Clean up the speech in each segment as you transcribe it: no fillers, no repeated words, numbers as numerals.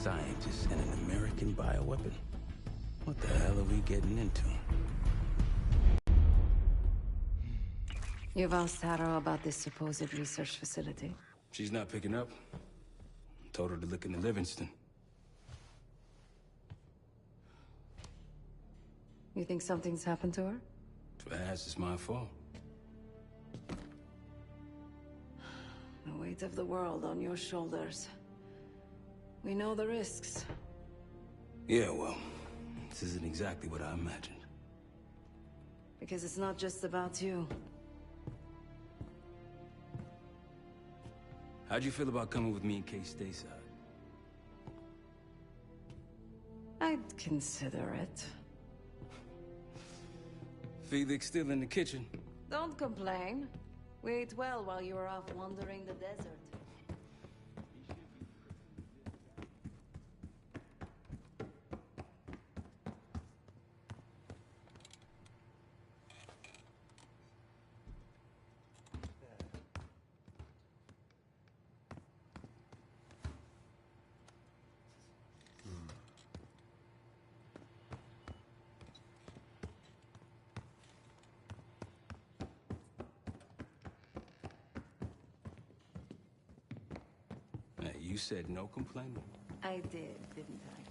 scientist and an American bioweapon. What the hell are we getting into? You've asked Harrow about this supposed research facility? She's not picking up. Told her to look into Livingston. You think something's happened to her? If it has, it's my fault. The weight of the world on your shoulders. We know the risks. Yeah, well, this isn't exactly what I imagined. Because it's not just about you. How'd you feel about coming with me in case stateside? I'd consider it. Felix still in the kitchen. Don't complain. We ate well while you were off wandering the desert. Hey, you said no complaining? I did, didn't I?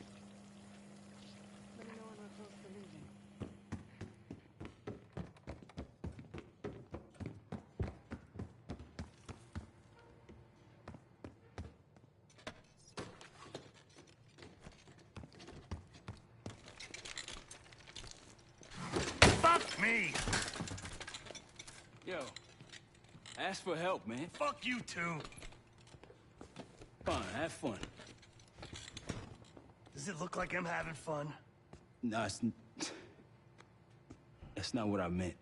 Let me know when we're close to leaving. Fuck me! Yo, ask for help, man. Fuck you too! Fine, have fun. Does it look like I'm having fun? No, that's not what I meant.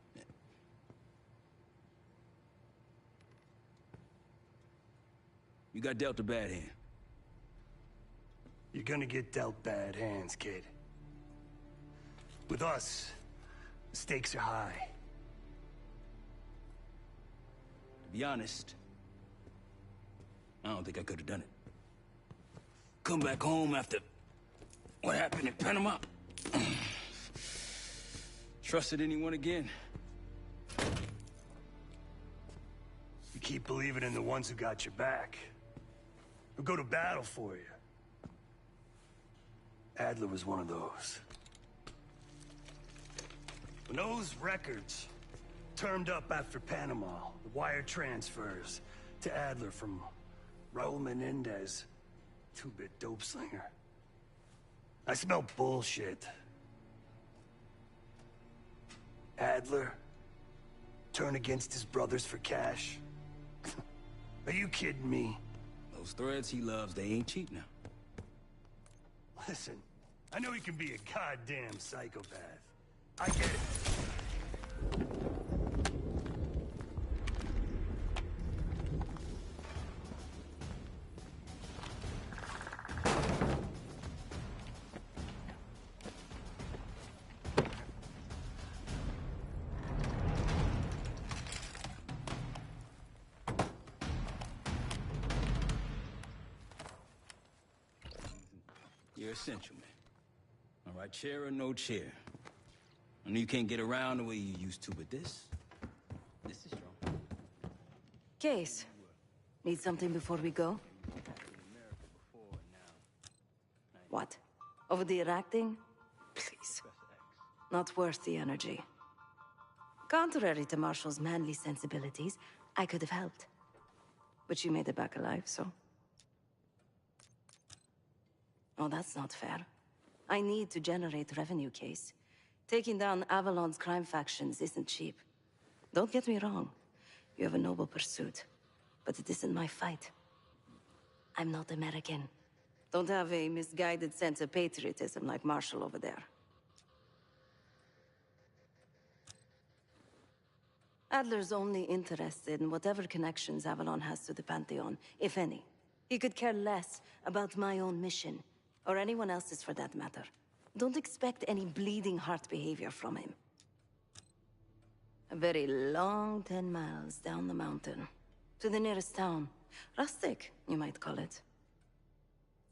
You got dealt a bad hand. You're gonna get dealt bad hands, kid. With us, the stakes are high. To be honest, I don't think I could have done it. Come back home after what happened in Panama. Trusted anyone again? You keep believing in the ones who got your back. Who go to battle for you. Adler was one of those. When those records turned up after Panama, the wire transfers to Adler from Raul Menendez, two-bit dope slinger. I smell bullshit. Adler turn against his brothers for cash? Are you kidding me? Those threads he loves, they ain't cheap now. Listen, I know he can be a goddamn psychopath. I get it. You're essential, man. All right, chair or no chair. I know you can't get around the way you used to, but this is strong. Case. Need something before we go? What? Over the acting? Please. Not worth the energy. Contrary to Marshall's manly sensibilities, I could have helped. But you made it back alive, so... Oh, that's not fair. I need to generate revenue, Case. Taking down Avalon's crime factions isn't cheap. Don't get me wrong. You have a noble pursuit. But it isn't my fight. I'm not American. Don't have a misguided sense of patriotism like Marshall over there. Adler's only interested in whatever connections Avalon has to the Pantheon, if any. He could care less about my own mission. Or anyone else's for that matter. Don't expect any bleeding heart behavior from him. A very long 10 miles down the mountain. To the nearest town. Rustic, you might call it.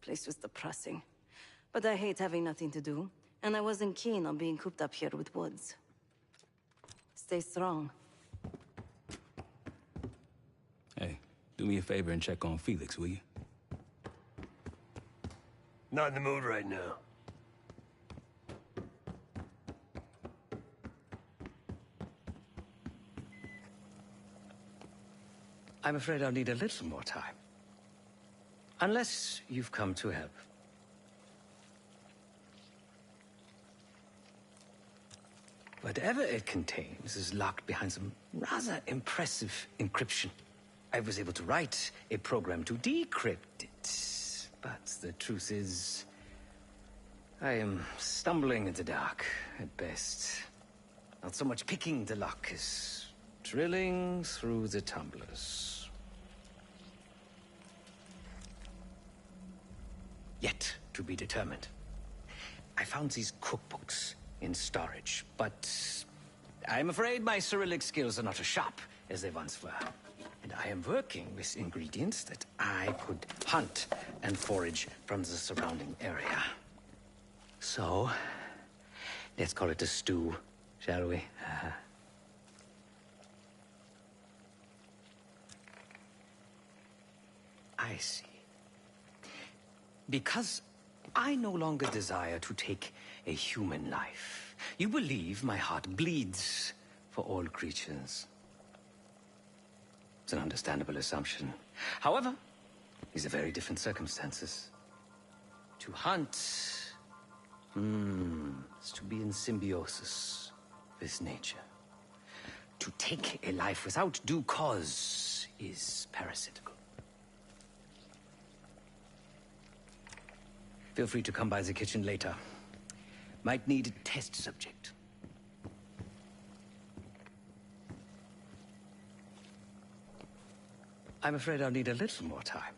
Place was depressing. But I hate having nothing to do, and I wasn't keen on being cooped up here with Woods. Stay strong. Hey, do me a favor and check on Felix, will you? Not in the mood right now. I'm afraid I'll need a little more time. Unless you've come to help. Whatever it contains is locked behind some rather impressive encryption. I was able to write a program to decrypt it. But the truth is, I am stumbling in the dark at best. Not so much picking the lock as drilling through the tumblers. Yet to be determined. I found these cookbooks in storage, but I'm afraid my Cyrillic skills are not as sharp as they once were. And I am working with ingredients that I could hunt and forage from the surrounding area. So, let's call it a stew, shall we? I see. Because I no longer desire to take a human life, you believe my heart bleeds for all creatures. It's an understandable assumption. However, these are very different circumstances. To hunt, is to be in symbiosis with nature. To take a life without due cause is parasitical. Feel free to come by the kitchen later. Might need a test subject. I'm afraid I'll need a little more time.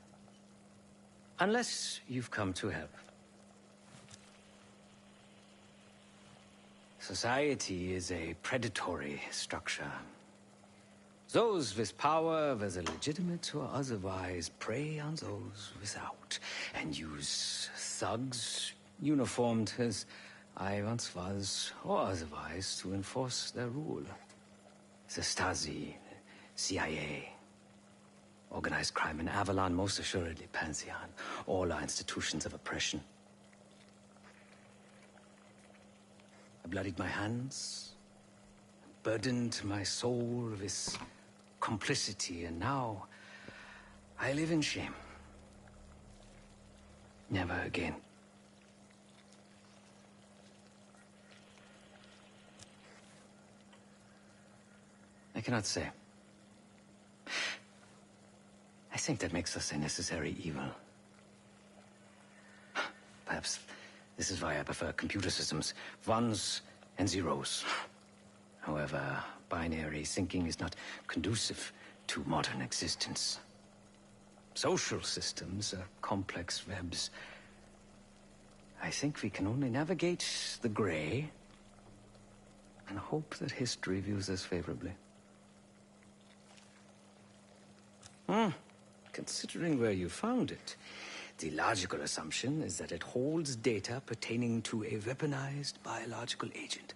Unless you've come to help. Society is a predatory structure. Those with power, whether legitimate or otherwise, prey on those without, and use thugs, uniformed as I once was, or otherwise, to enforce their rule. The Stasi, CIA, organized crime in Avalon, most assuredly Pantheon, all are institutions of oppression. I bloodied my hands, burdened my soul with complicity, and now I live in shame. Never again. I cannot say. I think that makes us a necessary evil. Perhaps this is why I prefer computer systems. Ones and zeros. However, binary thinking is not conducive to modern existence. Social systems are complex webs. I think we can only navigate the gray and hope that history views us favorably. Considering where you found it, the logical assumption is that it holds data pertaining to a weaponized biological agent.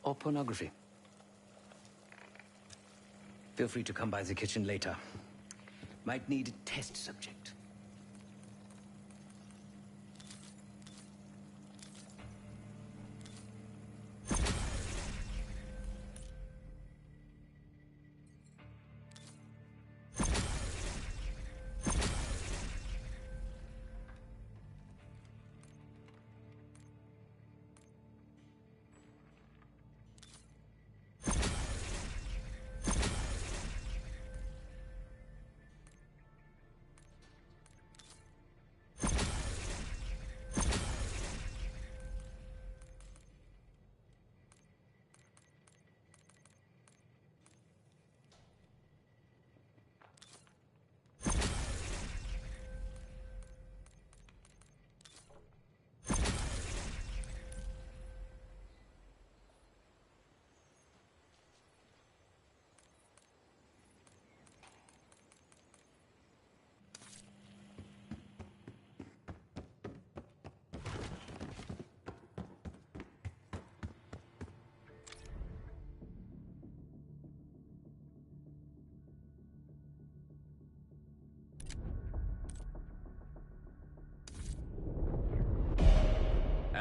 Or pornography. Feel free to come by the kitchen later. Might need a test subject.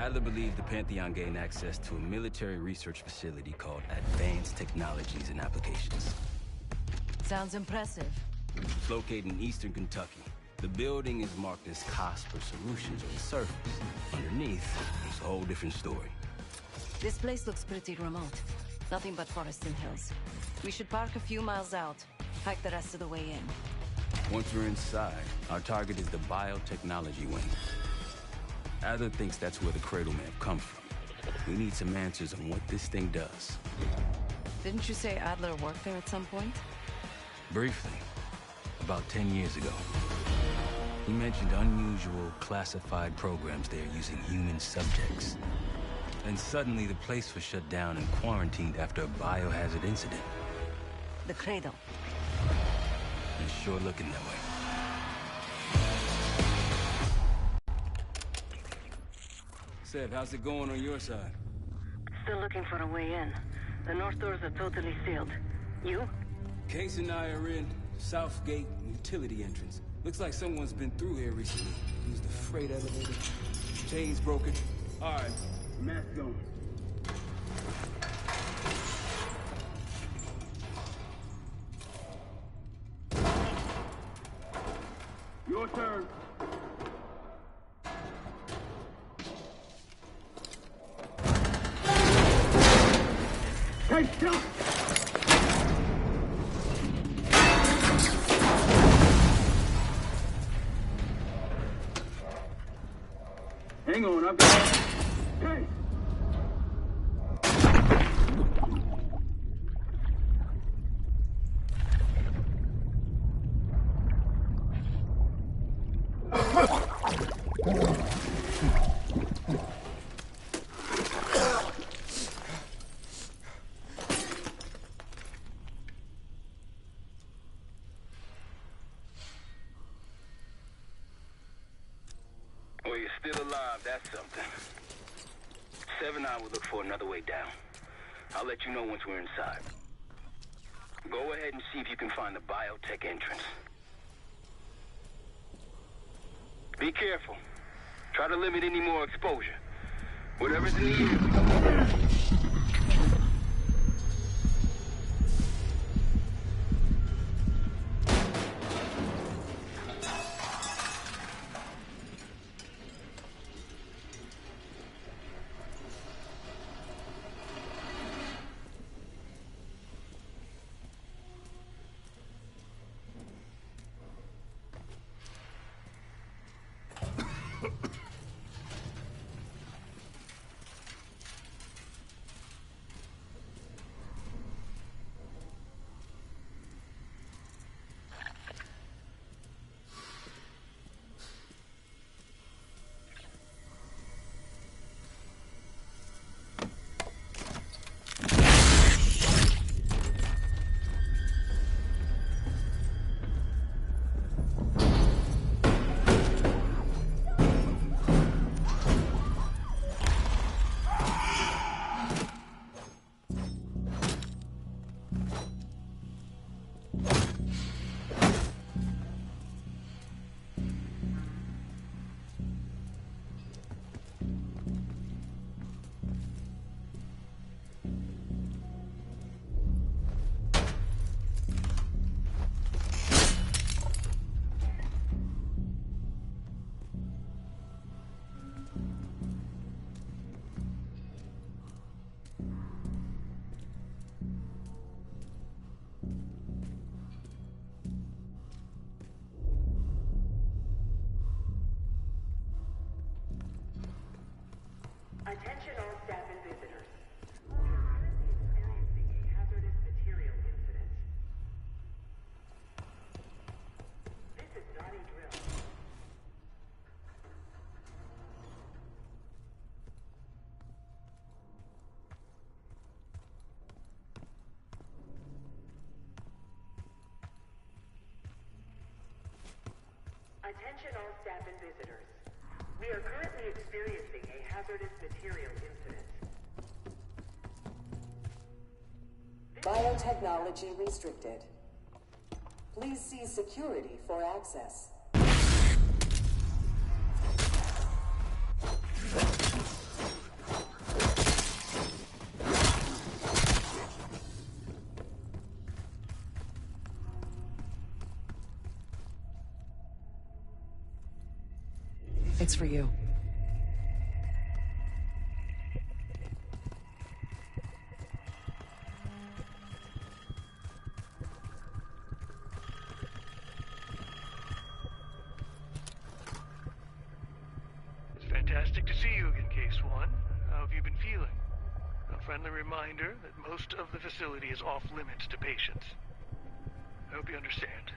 Adler believed the Pantheon gained access to a military research facility called Advanced Technologies and Applications. Sounds impressive. It's located in eastern Kentucky. The building is marked as Cosper Solutions on the surface. Underneath, it's a whole different story. This place looks pretty remote. Nothing but forests and hills. We should park a few miles out, hike the rest of the way in. Once we're inside, our target is the biotechnology wing. Adler thinks that's where the Cradle may have come from. We need some answers on what this thing does. Didn't you say Adler worked there at some point? Briefly, about 10 years ago. He mentioned unusual, classified programs there using human subjects. Then suddenly the place was shut down and quarantined after a biohazard incident. The Cradle. It's sure looking that way. Sev, how's it going on your side? Still looking for a way in. The north doors are totally sealed. You? Case and I are in South Gate utility entrance. Looks like someone's been through here recently. Used the freight elevator. Chains broken. All right, mask going. Your turn. Hey, stop! Hang on, I've got... Hey! Well, you're still alive, that's something. Sev and I will look for another way down. I'll let you know once we're inside. Go ahead and see if you can find the biotech entrance. Be careful. Try to limit any more exposure. Whatever's in the air. Attention all staff and visitors. We are currently experiencing a hazardous material incident. This is not a drill. Attention all staff and visitors. We are currently experiencing a hazardous material incident. Biotechnology restricted. Please see security for access. It's for you. It's fantastic to see you again, Case One. How have you been feeling? A friendly reminder that most of the facility is off limits to patients. I hope you understand.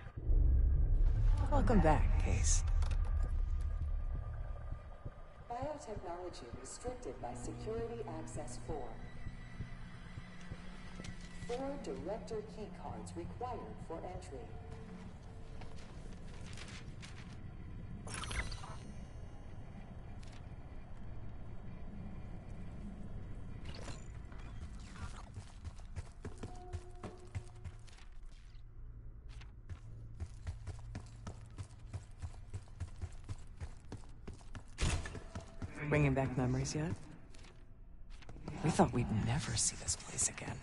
Welcome back, Case. Biotechnology restricted by Security Access 4. 4 director keycards required for entry. Bringing back memories yet? We thought we'd never see this place again.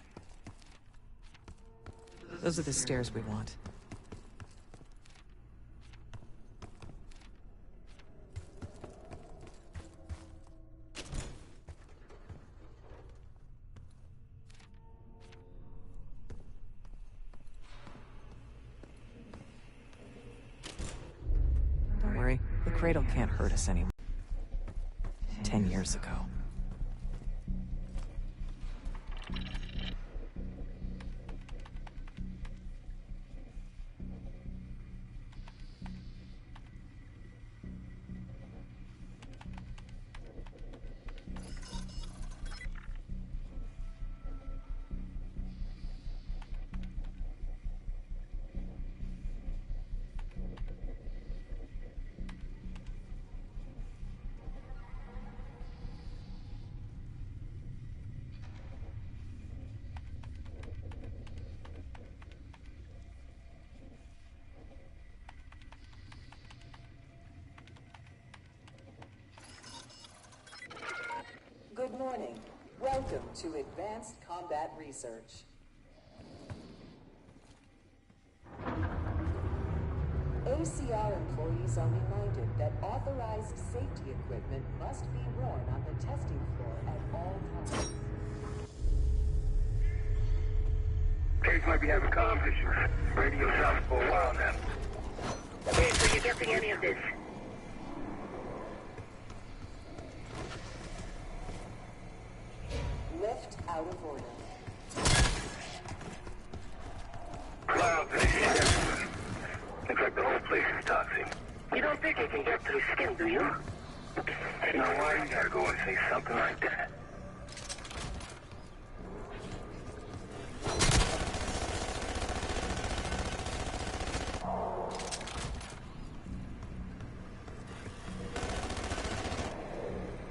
Those are the stairs we want. Don't worry, the cradle can't hurt us anymore. 10 years ago. Good morning. Welcome to Advanced Combat Research. ACR employees are reminded that authorized safety equipment must be worn on the testing floor at all times. Case might be having comm issues. Radio silent for a while now. Okay, so you're guessing any of this? Lift out of order. Cloud everywhere. Looks like the whole place is toxic. You don't think it can get through skin, do you? Now why you gotta go and say something like that?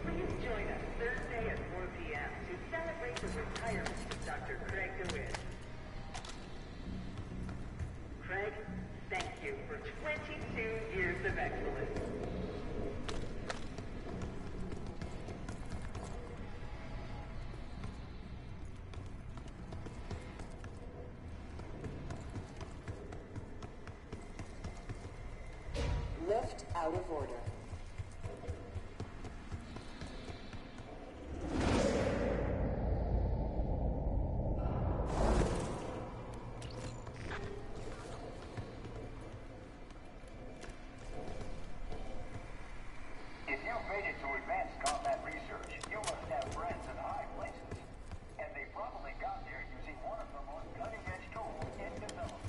Please join us Thursday at 4 p.m. to celebrate the retirement of Dr. Craig DeWitt. Craig, thank you for 22 years of excellence. Lift out of order. If you've made it to advanced combat research, you must have friends in high places. And they probably got there using one of the most cutting-edge tools in development.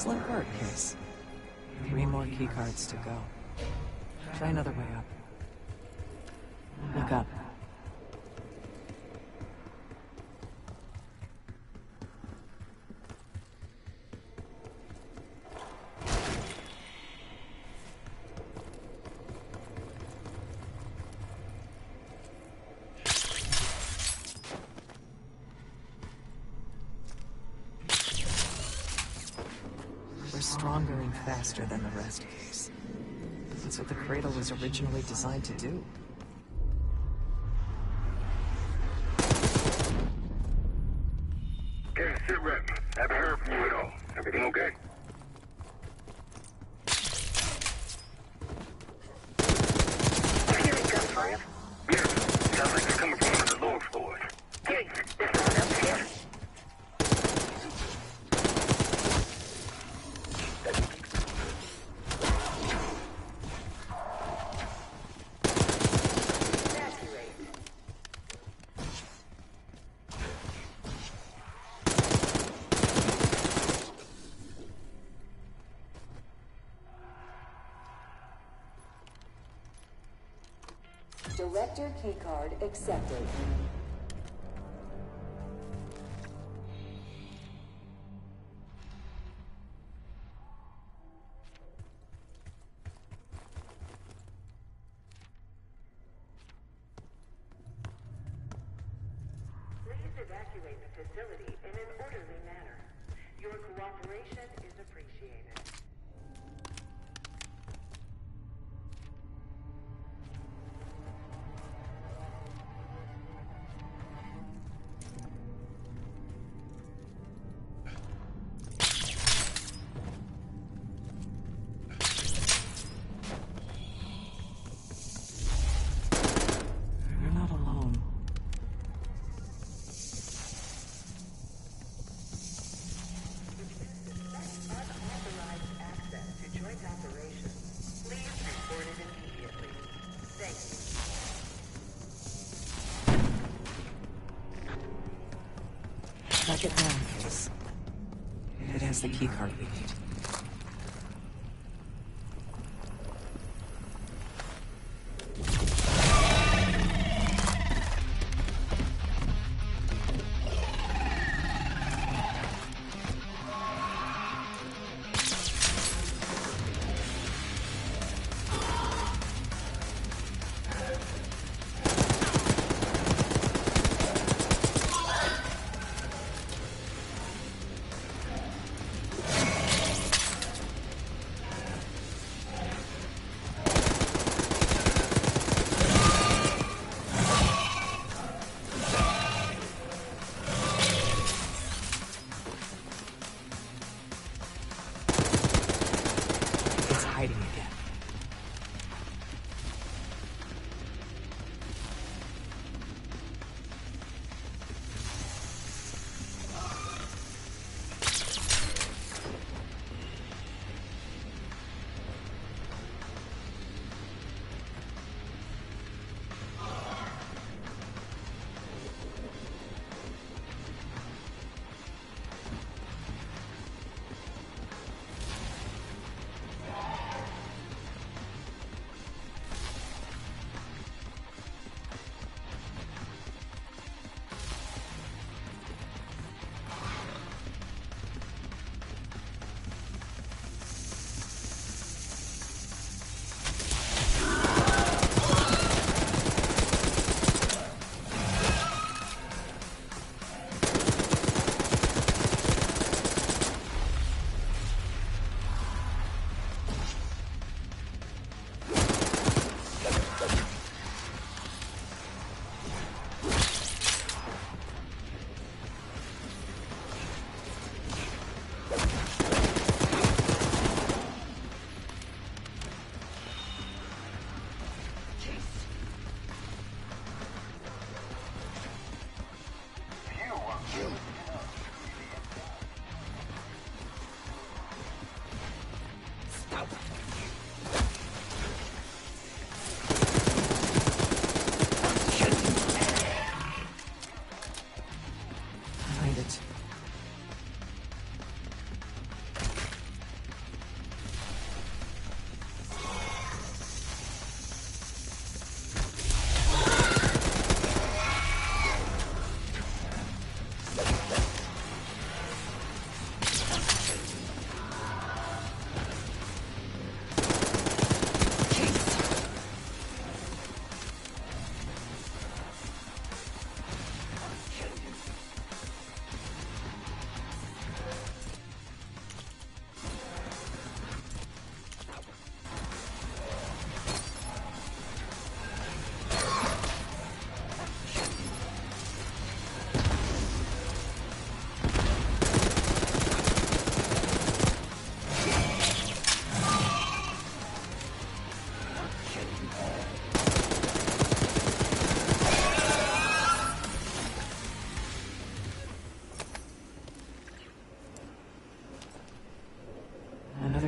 Excellent work, Case. 3 more keycards to go. Try another way up. Look up. We're stronger and faster than the rest, Case. That's what the Cradle was originally designed to do. Okay, sit rep. Haven't heard from you at all. Everything okay? Hearing gunfire. Yeah, sounds like it's coming from one of the lower floors. Hey, there's someone else here. Evacuate. Director keycard accepted. Please evacuate the facility in an orderly manner. Your cooperation is appreciated. You're not alone. Unauthorized access to joint operations. Please report it immediately. Thank you. Track it down, Case. It has the keycard we need.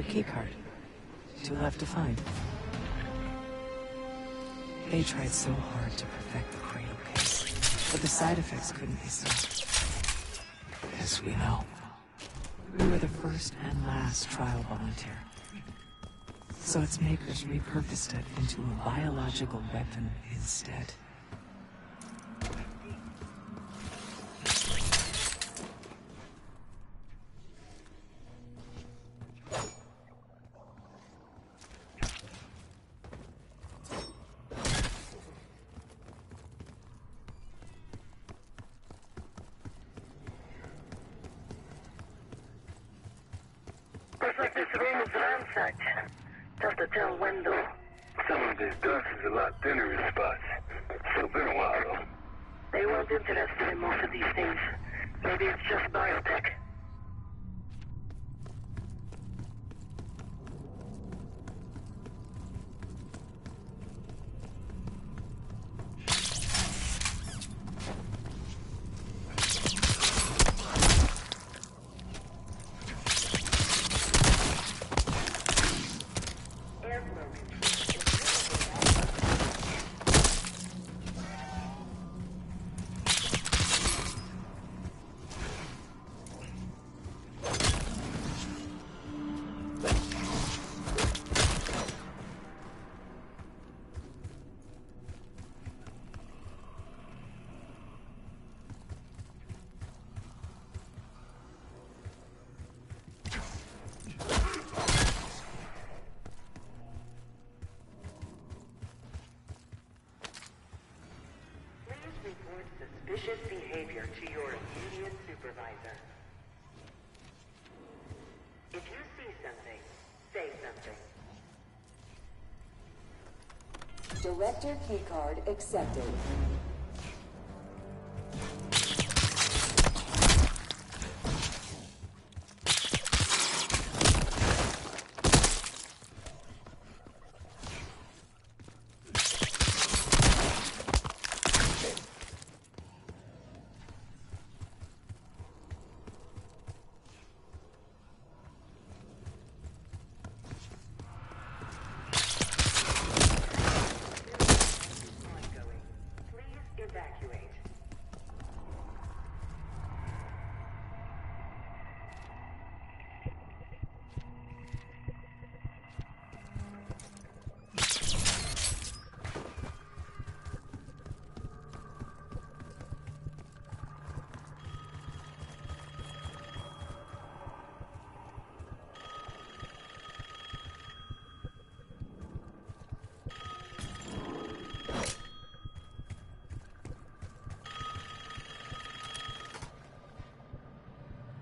Another keycard. 2 left to find. They tried so hard to perfect the cradle case, but the side effects couldn't be stopped. As we know, we were the first and last trial volunteer. So its makers repurposed it into a biological weapon instead. Looks like this room is ransacked. Tough to tell when, though. Some of this dust is a lot thinner in spots. Still been a while, though. They weren't interested in most of these things. Maybe it's just biotech. Report suspicious behavior to your immediate supervisor. If you see something, say something. Director keycard accepted.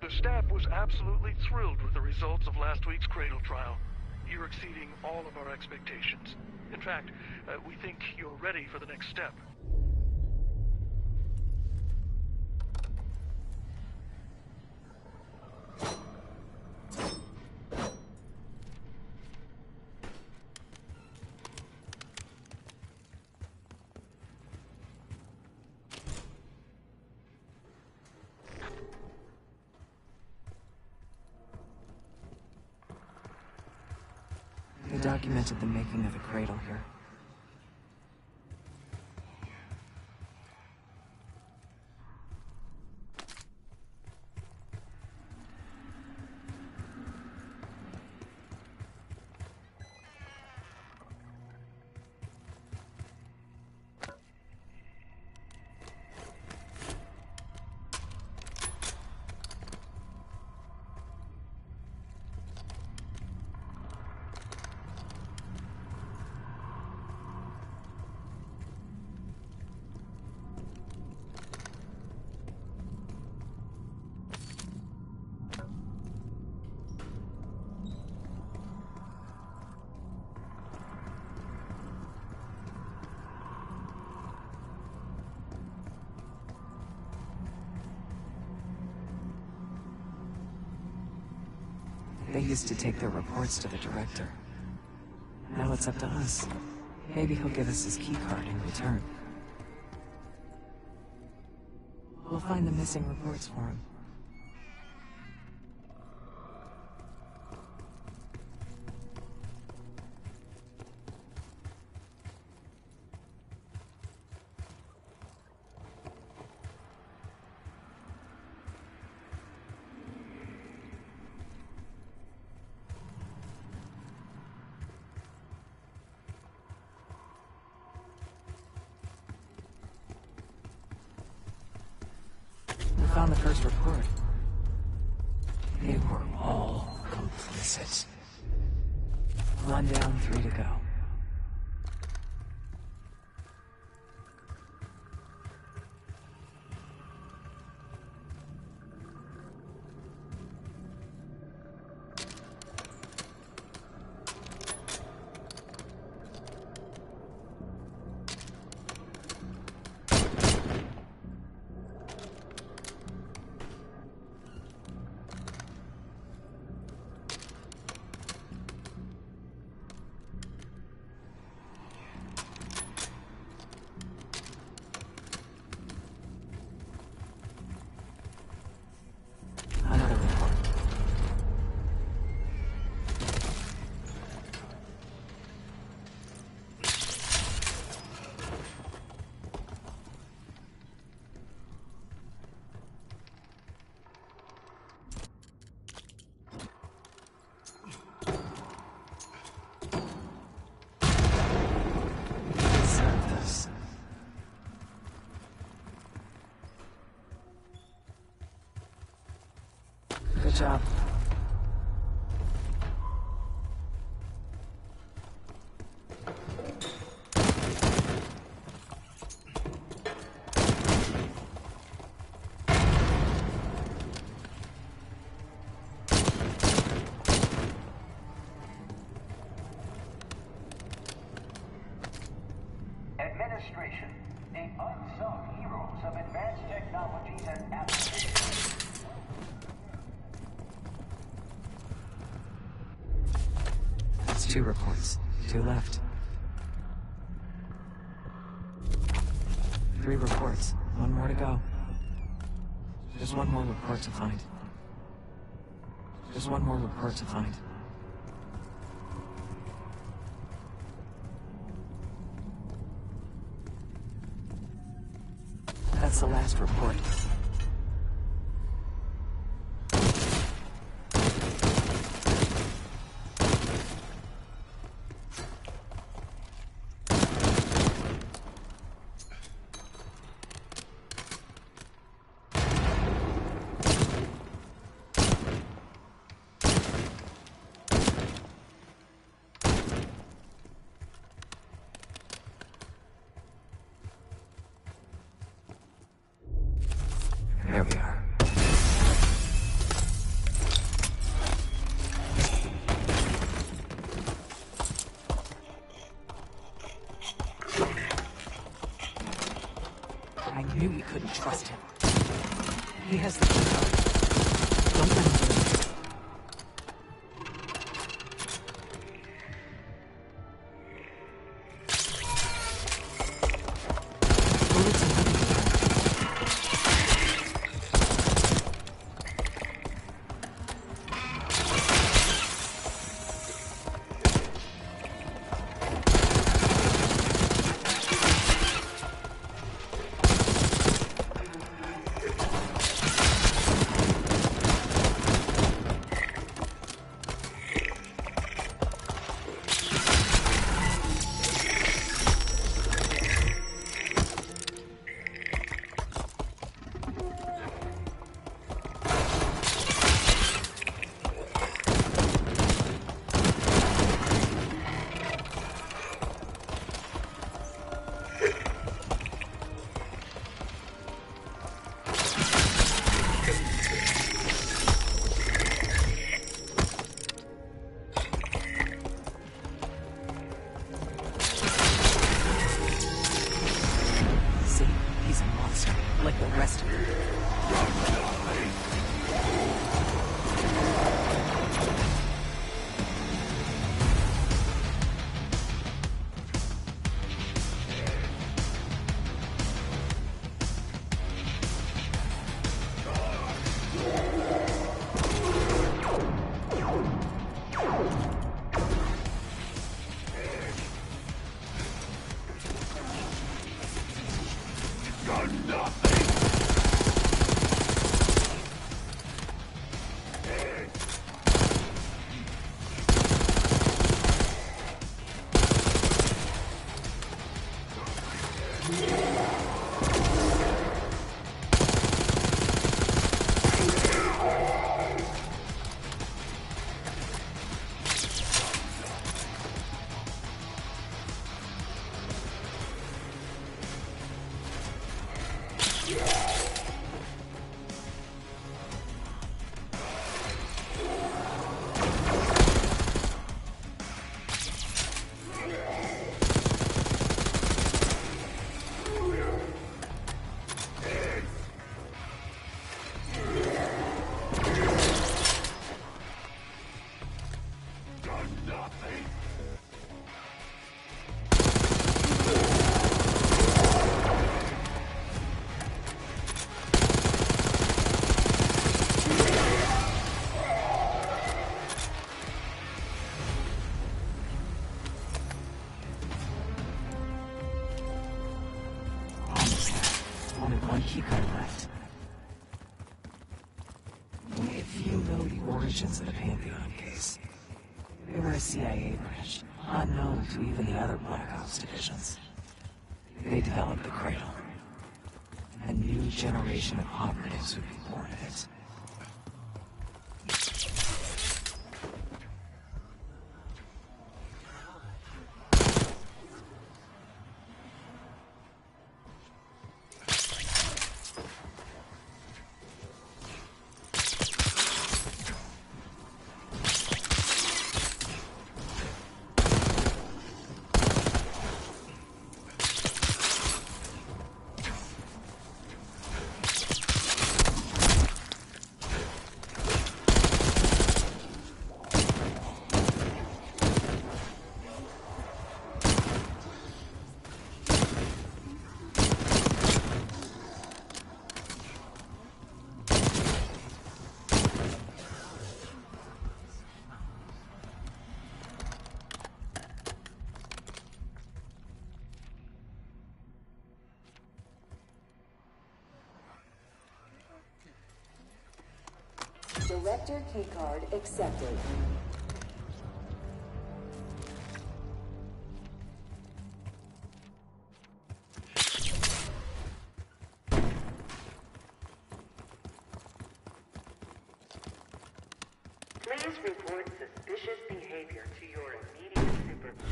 The staff was absolutely thrilled with the results of last week's Cradle trial. You're exceeding all of our expectations. In fact, we think you're ready for the next step. They documented the making of the cradle here. They used to take their reports to the director. Now it's up to us. Maybe he'll give us his keycard in return. We'll find the missing reports for him. found the first report. They were all complicit. 1 down, 3 to go. Another report. Service. Good job. Administration, the unsung heroes of advanced technologies and applications. That's 2 reports. 2 left. 3 reports. 1 more to go. There's 1 more report to find. There's 1 more report to find. That's the last report. There we are. I knew we couldn't trust him. He has the key. Don't let him do it. Bullets and weapons. origins of the Pantheon case. They were a CIA branch, unknown to even the other Black Ops divisions. They developed the Cradle. A new generation of operatives would be born of it. Director keycard accepted. Please report suspicious behavior to your immediate supervisor.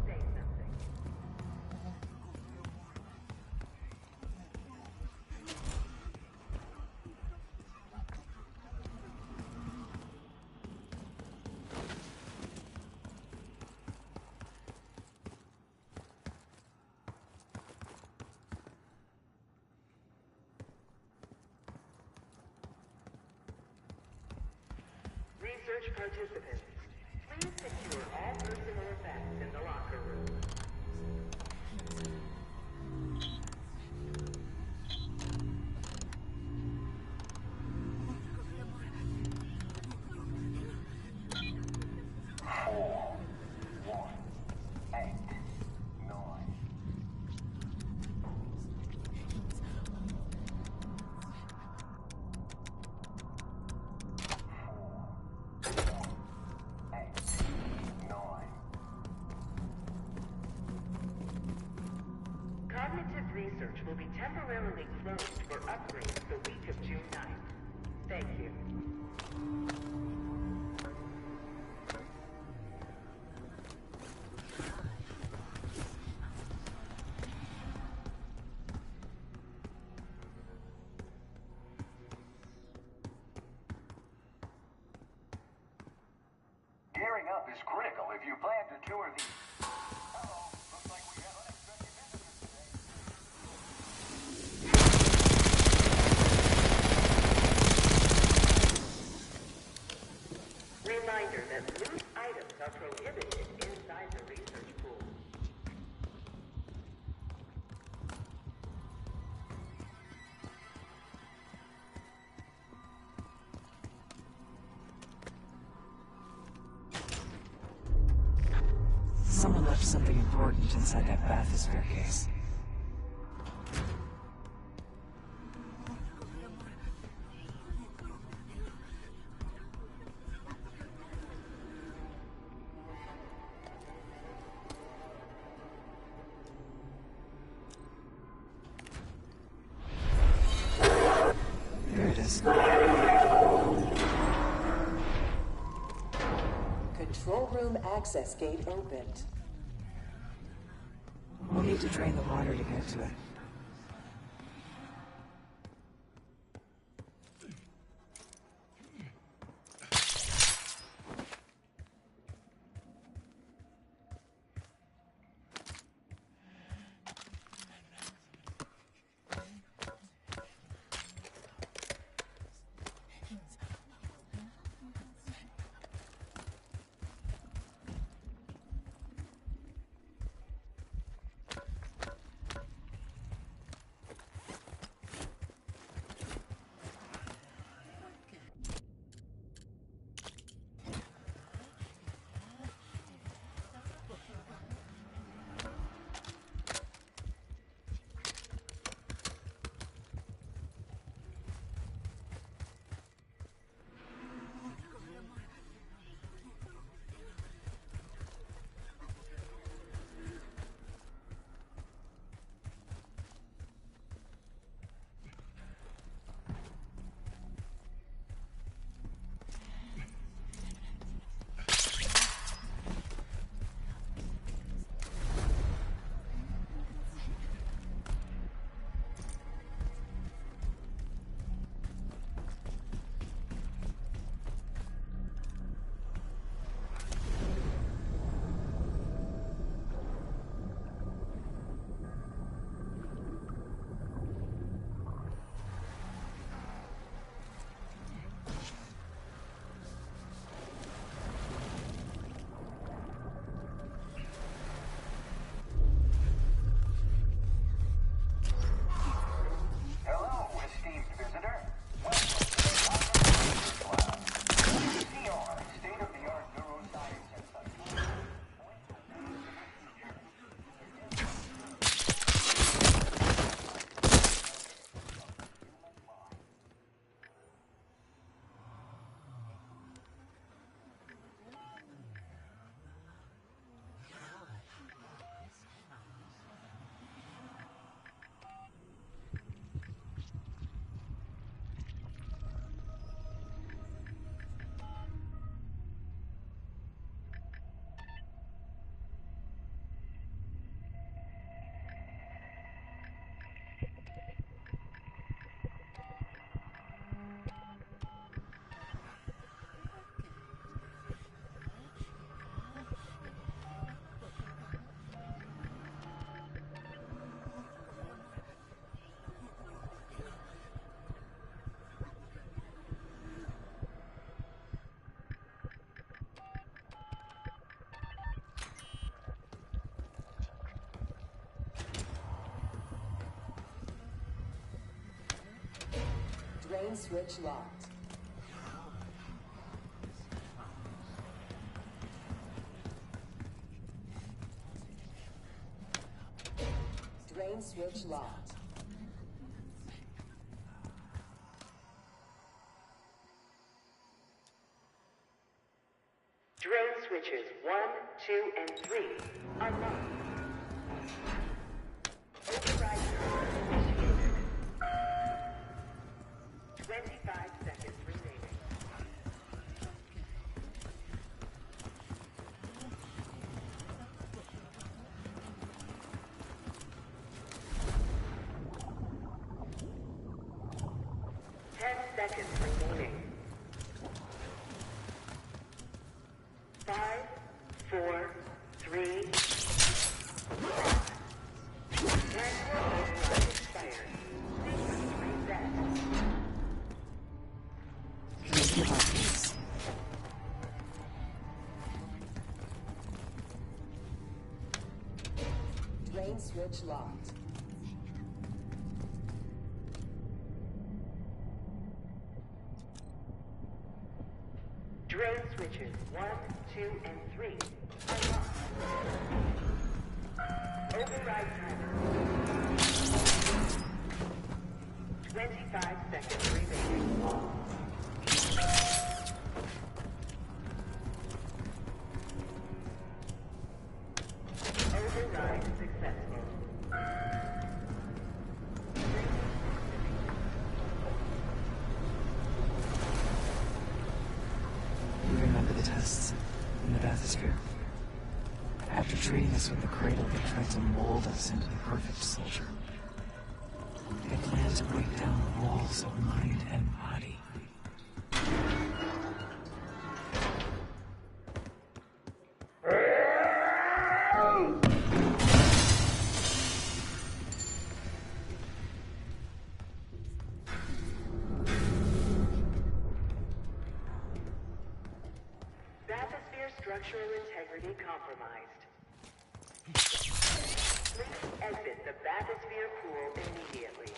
Say something. Research participants, please secure all personal effects in the locker room. Cognitive research will be temporarily closed for upgrades the week of June 9th. Thank you. Gearing up is critical if you plan to tour the... Uh-oh, looks like we have unexpected visitors today. Reminder that loose items are prohibited inside the research pool. Someone left something important inside that bathysphere case. There it is. Control room access gate opened. We'll need to drain the water to get to it. Drain switch locked. Drain switch locked. Drain switches 1, 2, and 3 unlocked. Override initiated. 25 seconds remaining. Seconds remaining. 5, 4, 3, 2. Network override expired. Sequence reset. Drain switch locked. Drain switches 1, 2, and 3 unlocked. Override timer. 25 seconds remaining. Override successful. You remember the tests in the bathysphere? After treating us with the cradle, they tried to mold us into the perfect soldier. They planned to break down the walls of mind and body. Bathysphere structural integrity compromised. Please exit the bathysphere pool immediately.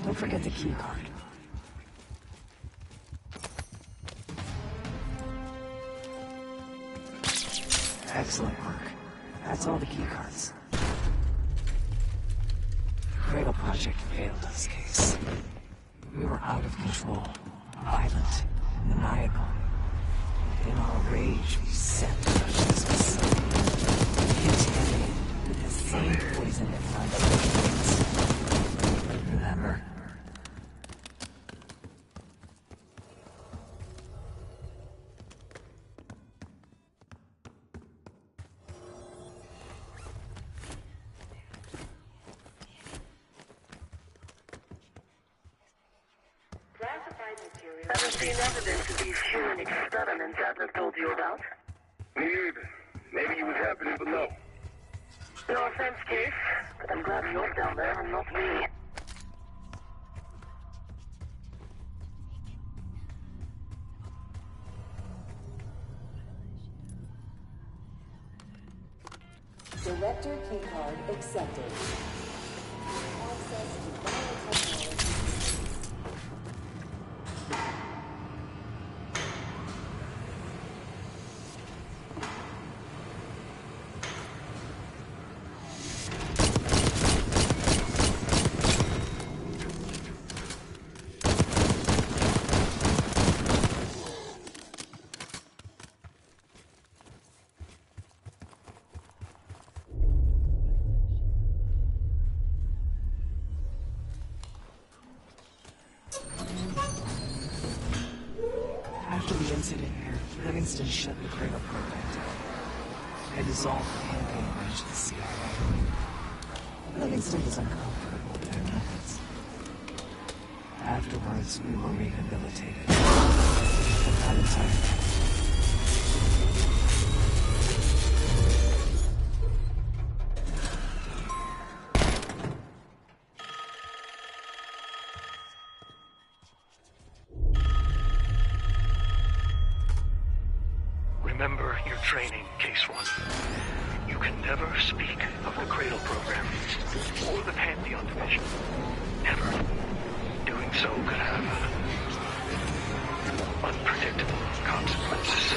Don't forget the key card. Excellent work. That's all the key cards. The Cradle Project failed in this case. We were out of control, violent, maniacal. In our rage, we set the this facility. Contaminated with the same poison that finds us. Remember? Classified material. Haven't seen evidence of these human experiments Adler told you about? Me neither. Maybe he was happening below. No offense, Case, but I'm glad you're down there and not me. Director key card accepted. Access to biotechnology. After the incident here, Livingston shut the Cradle program down. I dissolved the campaign branch of the CIA. Livingston was uncomfortable with their methods. Afterwards, we were rehabilitated. But not entirely. Remember your training, Case 1. You can never speak of the Cradle program or the Pantheon division. Never. Doing so could have unpredictable consequences.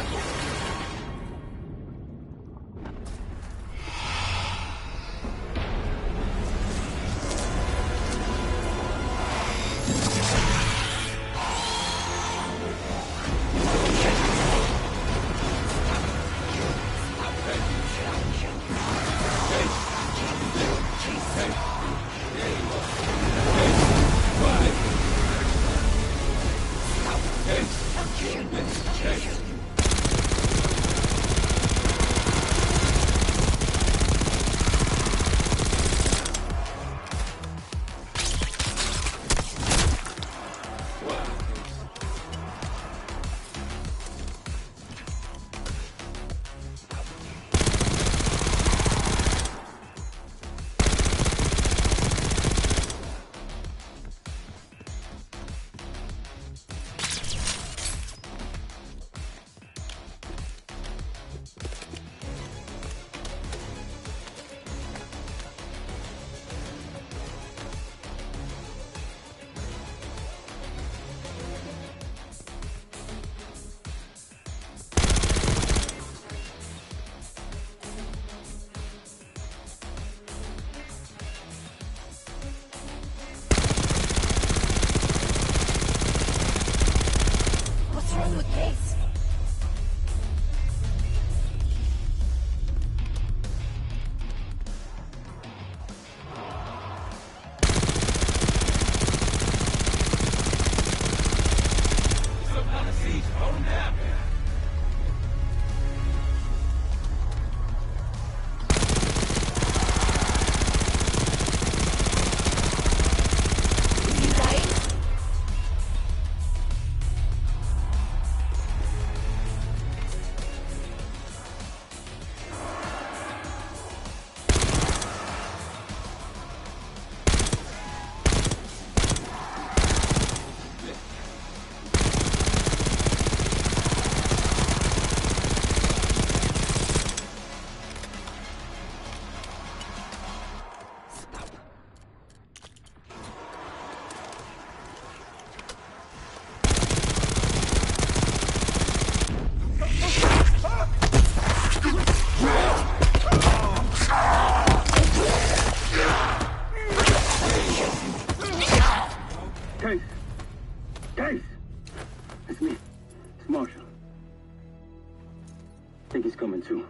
think he's coming too.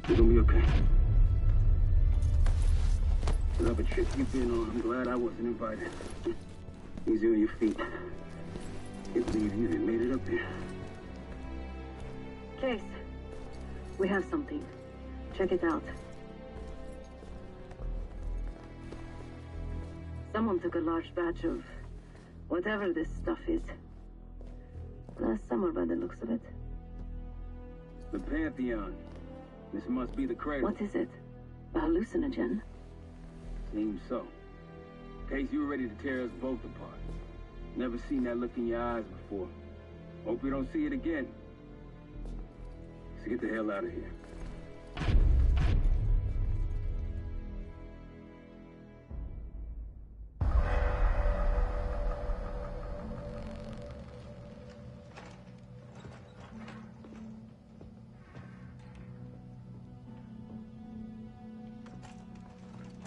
You're gonna be okay. Whatever trip you've been on, I'm glad I wasn't invited. Easy on your feet. Can't believe you even made it up here. Case, we have something. Check it out. Someone took a large batch of whatever this stuff is. Last summer, by the looks of it. The Pantheon. This must be the cradle. What is it? A hallucinogen? Seems so. Case you were ready to tear us both apart. Never seen that look in your eyes before. Hope you don't see it again. So get the hell out of here.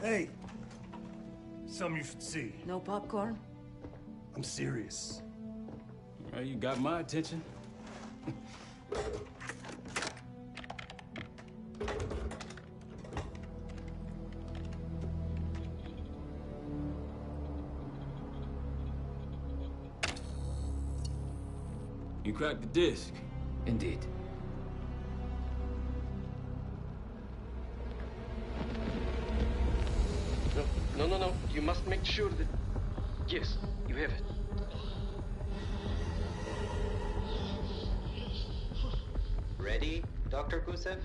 Hey! Something you should see. No popcorn? I'm serious. Well, you got my attention. You cracked the disc. Indeed. No. You must make sure that... Yes, you have it. Ready, Dr. Gusev?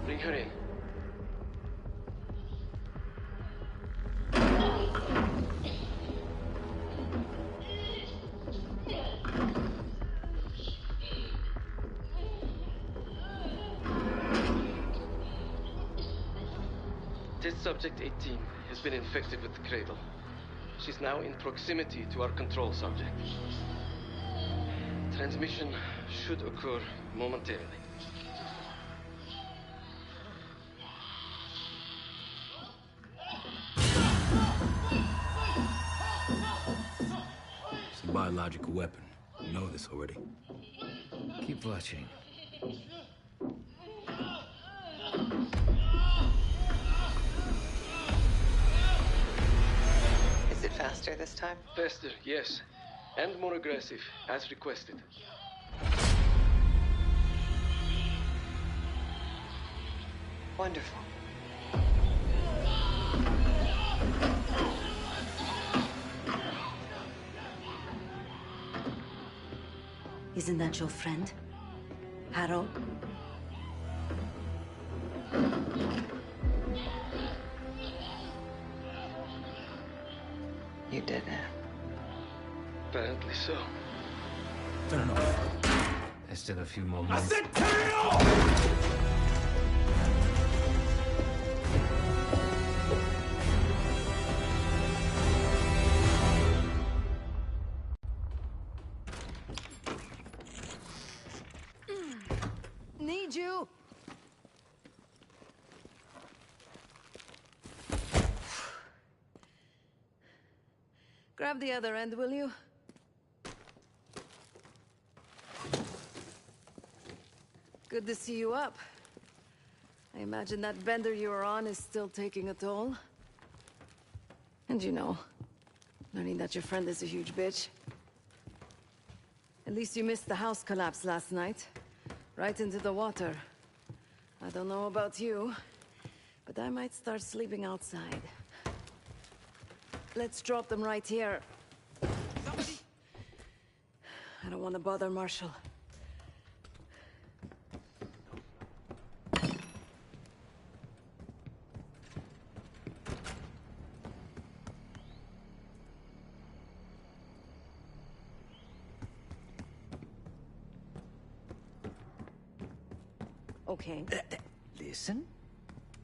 Bring her in. Test subject 18 has been infected with the cradle. She's now in proximity to our control subject. Transmission should occur momentarily. It's a biological weapon. You know this already. Keep watching. Is it faster this time? Faster, yes. And more aggressive, as requested. Wonderful. Isn't that your friend? Harrow? You did it. Apparently so. Turn it off. There's still a few more moments. Turn it off! Need you! Grab the other end, will you? Good to see you up. I imagine that bender you were on is still taking a toll. And you know, learning that your friend is a huge bitch. At least you missed the house collapse last night. Right into the water. I don't know about you, but I might start sleeping outside. Let's drop them right here. I don't want to bother Marshall. Okay. Listen.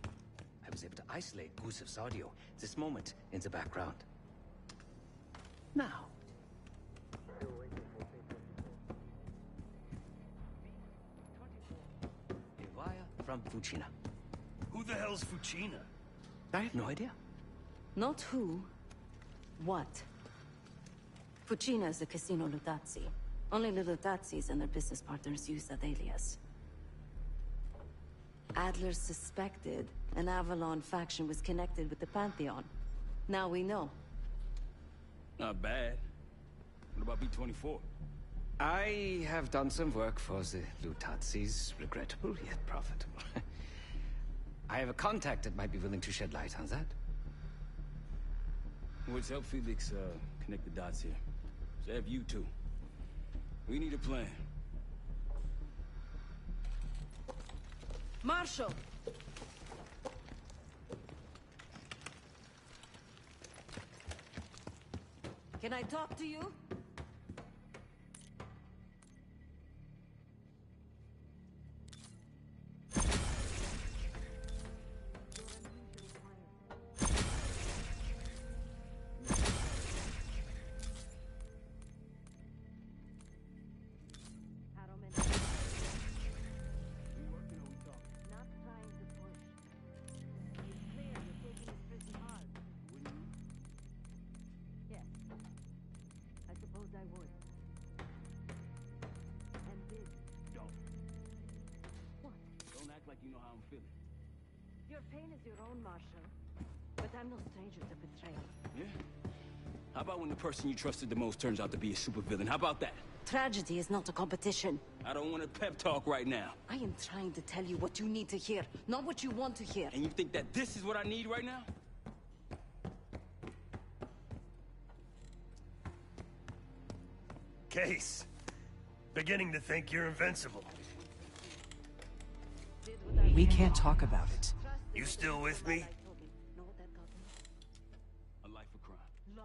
I was able to isolate Gusev's audio. This moment in the background. Now. A wire from Fucina. Who the hell's Fucina? I have no idea. Not who, what. Fucina is the Casino Lutazzi. Only the Lutazzis and their business partners use that alias. Adler suspected an Avalon faction was connected with the Pantheon. Now we know. Not bad. What about B-24? I have done some work for the Lutazzis. Regrettable, yet profitable. I have a contact that might be willing to shed light on that. Let's help Felix connect the dots here. So have you two. We need a plan. Marshal! Can I talk to you? Like you know how I'm feeling. Your pain is your own, Marshal. But I'm no stranger to betrayal. Yeah? How about when the person you trusted the most turns out to be a supervillain? How about that? Tragedy is not a competition. I don't want a pep talk right now. I am trying to tell you what you need to hear, not what you want to hear. And you think that this is what I need right now? Case. Beginning to think you're invincible. We can't talk about it. You still with me? A life of crime. Loss.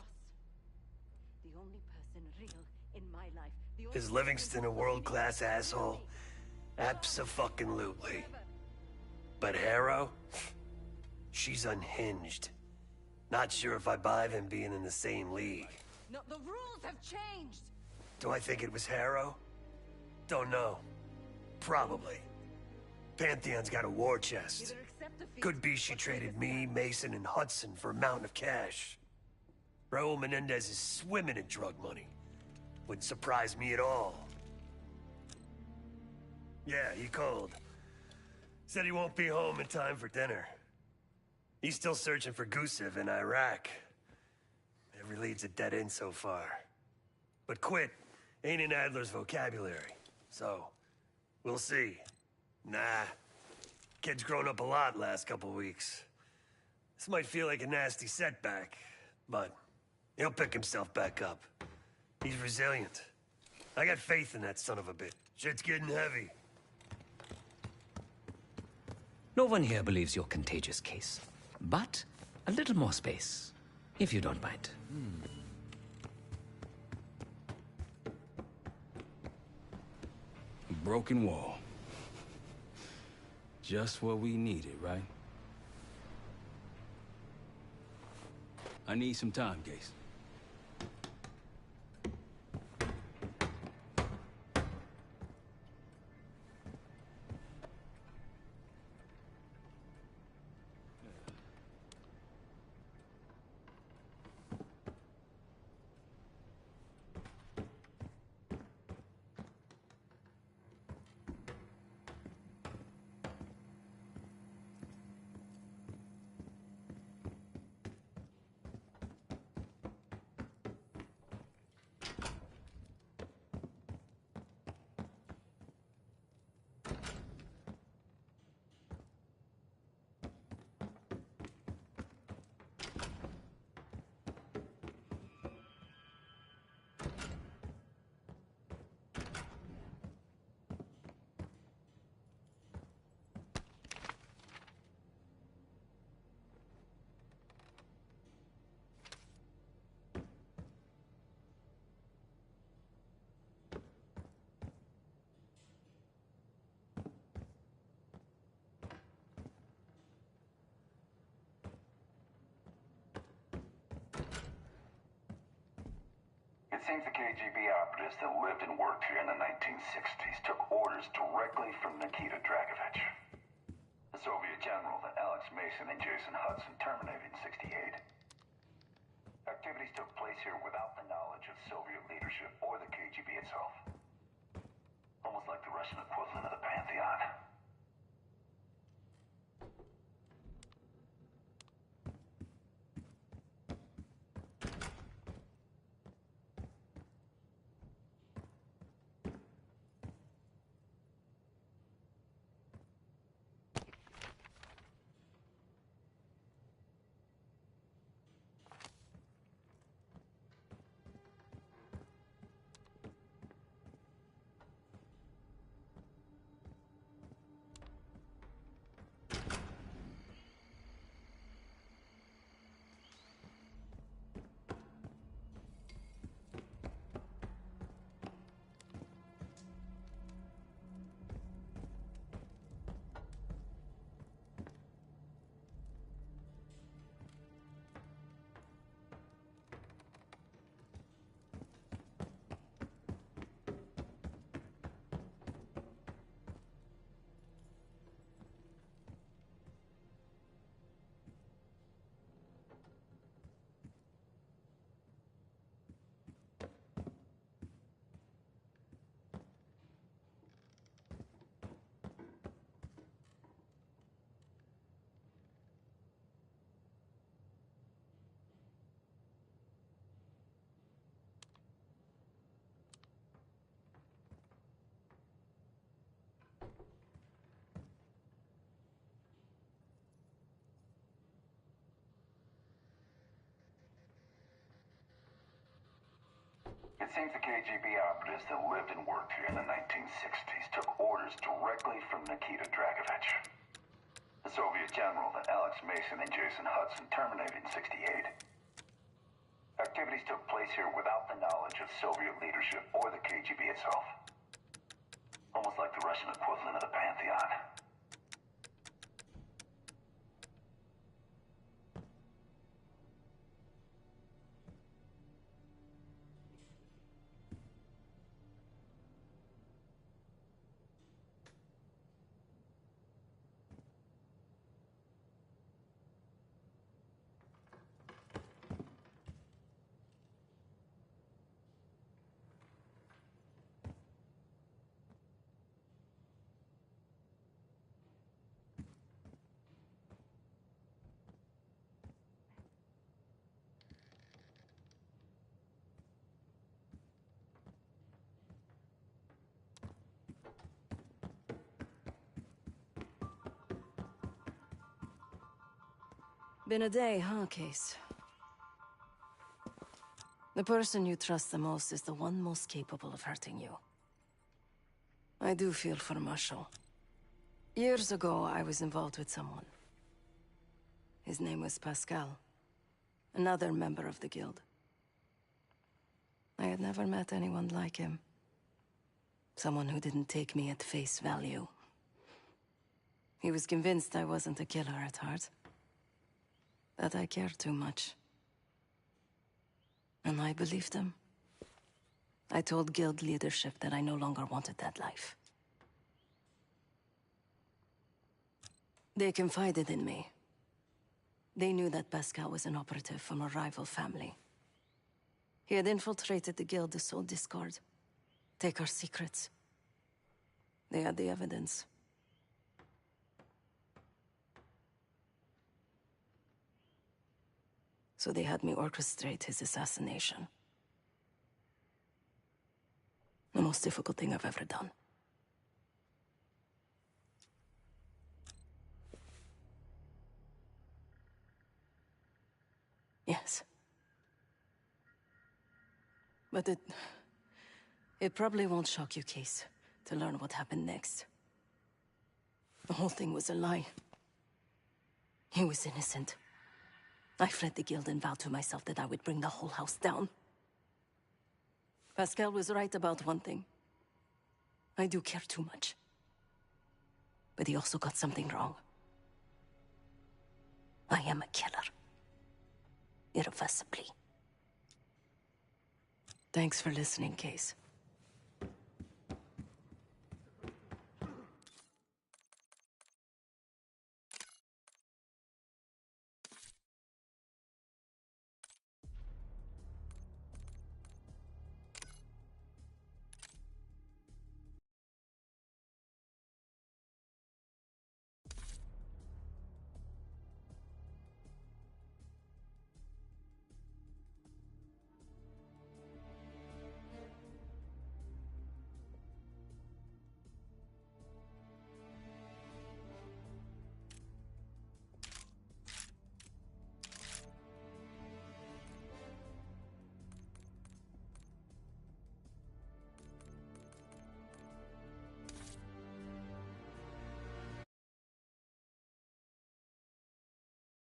The only person real in my life. Is Livingston a world-class asshole? Abso-fucking-lutely. But Harrow? She's unhinged. Not sure if I buy them being in the same league. No, the rules have changed! Do I think it was Harrow? Don't know. Probably. Pantheon's got a war chest. Could be she traded me, Mason, and Hudson for a mountain of cash. Raul Menendez is swimming in drug money. Wouldn't surprise me at all. Yeah, he called. Said he won't be home in time for dinner. He's still searching for Gusev in Iraq. Every lead's a dead end so far. But quit ain't in Adler's vocabulary, so we'll see. Nah. Kid's grown up a lot last couple weeks. This might feel like a nasty setback, but he'll pick himself back up. He's resilient. I got faith in that son of a bitch. Shit's getting heavy. No one here believes you're contagious, Case. But a little more space, if you don't mind. Broken wall. Just what we needed, right? I need some time, Case. It seems the KGB operatives that lived and worked here in the 1960s took orders directly from Nikita Dragovich, the Soviet general that Alex Mason and Jason Hudson terminated in '68. Activities took place here without the knowledge of Soviet leadership or the KGB itself. Almost like the Russian equivalent of the Pantheon. It seems the KGB operatives that lived and worked here in the 1960s took orders directly from Nikita Dragovich, the Soviet general that Alex Mason and Jason Hudson terminated in '68. Activities took place here without the knowledge of Soviet leadership or the KGB itself. Almost like the Russian equivalent of the Pantheon. Been a day, huh, Case? The person you trust the most is the one most capable of hurting you. I do feel for Marshall. Years ago, I was involved with someone. His name was Pascal. Another member of the guild. I had never met anyone like him. Someone who didn't take me at face value. He was convinced I wasn't a killer at heart. That I cared too much. And I believed him. I told guild leadership that I no longer wanted that life. They confided in me. They knew that Pascal was an operative from a rival family. He had infiltrated the guild to sow discord. Take our secrets. They had the evidence. So they had me orchestrate his assassination. The most difficult thing I've ever done. Yes. But it probably won't shock you, Case, to learn what happened next. The whole thing was a lie. He was innocent. I fled the guild and vowed to myself that I would bring the whole house down. Pascal was right about one thing. I do care too much. But he also got something wrong. I am a killer. Irreversibly. Thanks for listening, Case.